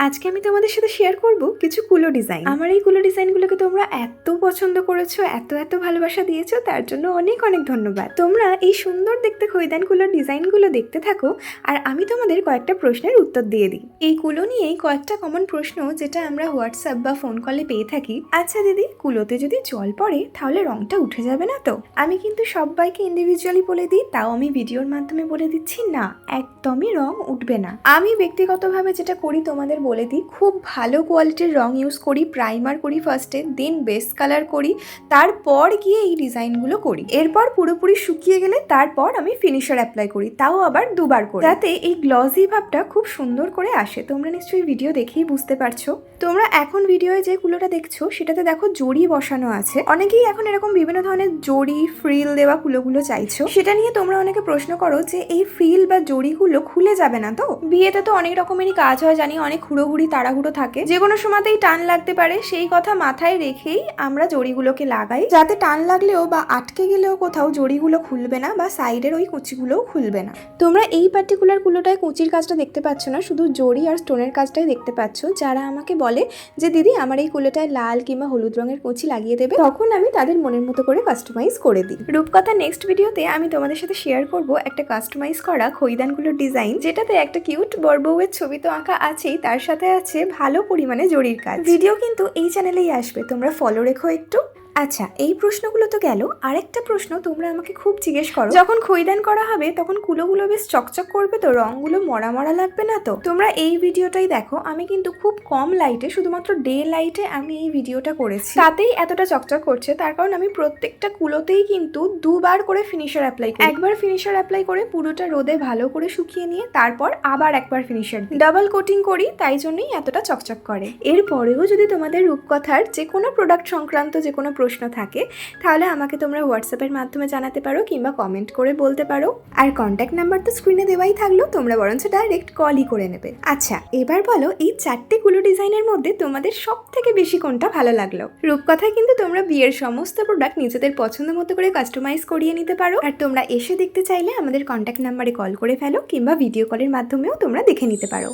আজকে আমি তোমাদের সাথে শেয়ার করব কিছু কুলো ডিজাইন। আমার এই কুলো ডিজাইনগুলোকে তোমরা এত পছন্দ করেছো, এত এত ভালোবাসা দিয়েছো, তার জন্য অনেক অনেক ধন্যবাদ। তোমরা এই সুন্দর দেখতে খৈদান কুলোর ডিজাইনগুলো দেখতে থাকো আর আমি তোমাদের কয়েকটা প্রশ্নের উত্তর দিয়ে দিই। এই কুলো নিয়েই কয়েকটা কমন প্রশ্ন যেটা আমরা হোয়াটসঅ্যাপ বা ফোন কলে পেয়ে থাকি। আচ্ছা দিদি, কুলোতে যদি জল পড়ে তাহলে রংটা উঠে যাবে না তো? আমি কিন্তু সবাইকে ইন্ডিভিজুয়ালি বলে দিই, তাও আমি ভিডিওর মাধ্যমে বলে দিচ্ছি, না, একদমই রং উঠবে না। আমি ব্যক্তিগতভাবে যেটা করি তোমাদের বলে দিই, খুব ভালো কোয়ালিটির রং ইউজ করি, প্রাইমার করি ফার্স্টে, দেন বেস কালার করি, তারপর গিয়ে এই ডিজাইনগুলো করি। এরপর পুরোপুরি শুকিয়ে গেলে তারপর আমি ফিনিশার অ্যাপ্লাই করি, তাও আবার দুবার করে, যাতে এই গ্লসি ভাবটা খুব সুন্দর করে আসে। তোমরা নিশ্চয়ই ভিডিও দেখেই বুঝতে পারছো। তোমরা এখন ভিডিওয়ে যে কুলোটা দেখছো সেটাতে দেখো জড়ি বসানো আছে। অনেকেই এখন এরকম বিভিন্ন ধরনের জড়ি ফ্রিল দেওয়া কুলোগুলো চাইছো। সেটা নিয়ে তোমরা অনেকে প্রশ্ন করো যে এই ফ্রিল বা জড়িগুলো খুলে যাবে না তো? বিয়েতে তো অনেক রকমেরই কাজ হয়, জানি অনেক হুড়োহুড়ি তাড়াহুড়ো থাকে, যে কোনো সময়তেই টান লাগতে পারে। সেই কথা মাথায় রেখেই আমরা জড়িগুলোকে লাগাই, যাতে টান লাগলেও বা আটকে গেলেও কোথাও জড়িগুলো খুলবে না বা সাইডের ওই কুচিগুলোও খুলবে না। তোমরা এই পার্টিকুলার কুলোটায় কুচির কাজটা দেখতে পাচ্ছ না, শুধু জড়ি আর স্টোনের কাজটাই দেখতে পাচ্ছ। যারা আমাকে বলে যে দিদি আমার এই কুলোটায় লাল কিংবা হলুদ রঙের কুচি লাগিয়ে দেবে, তখন আমি তাদের মনের মতো করে কাস্টমাইজ করে দিই। রূপকথা নেক্সট ভিডিওতে আমি তোমাদের সাথে শেয়ার করব একটা কাস্টমাইজ করা খৈদানগুলোর ডিজাইন, যেটাতে একটা কিউট বরবউয়ের ছবি তো আঁকা আছেই, তার সাথে আছে ভালো পরিমাণে জড়ির কাজ। ভিডিও কিন্তু এই চ্যানেলেই আসবে, তোমরা ফলো রেখো একটু। আচ্ছা, এই প্রশ্নগুলো তো গেল। আরেকটা প্রশ্ন তোমরা আমাকে খুব জিজ্ঞেস করো, যখন খৈদান করা হবে তখন কুলোগুলো বেশ চকচক করবে তো, রংগুলো মরা মরা লাগবে না তো? তোমরা এই ভিডিওটাই দেখো, আমি কিন্তু খুব কম লাইটে, শুধুমাত্র ডে লাইটে আমি এই ভিডিওটা করেছি, তাতেই এতটা চকচক করছে। তার কারণ আমি প্রত্যেকটা কুলোতেই কিন্তু দুবার করে ফিনিশার অ্যাপ্লাই করি। একবার ফিনিশার অ্যাপ্লাই করে পুরোটা রোদে ভালো করে শুকিয়ে নিয়ে তারপর আবার একবার ফিনিশার দিই, ডাবল কোটিং করি, তাই জন্যই এতটা চকচক করে। এরপরেও যদি তোমাদের রূপকথার যে কোনো প্রোডাক্ট সংক্রান্ত যে কোনো প্রশ্ন থাকে তাহলে আমাকে তোমরা হোয়াটসঅ্যাপের মাধ্যমে জানাতে পারো কিংবা কমেন্ট করে বলতে পারো। আর কন্ট্যাক্ট নাম্বার তো স্ক্রিনে দেওয়াই থাকলো, তোমরা বরঞ্চ ডাইরেক্ট কলই করে নেবে। আচ্ছা, এবার বলো এই চারটে কুলো ডিজাইনের মধ্যে তোমাদের সব থেকে বেশি কোনটা ভালো লাগলো? রূপকথায় কিন্তু তোমরা বিয়ের সমস্ত প্রোডাক্ট নিজেদের পছন্দ মতো করে কাস্টমাইজ করিয়ে নিতে পারো। আর তোমরা এসে দেখতে চাইলে আমাদের কন্ট্যাক্ট নাম্বারে কল করে ফেলো কিংবা ভিডিও কলের মাধ্যমেও তোমরা দেখে নিতে পারো।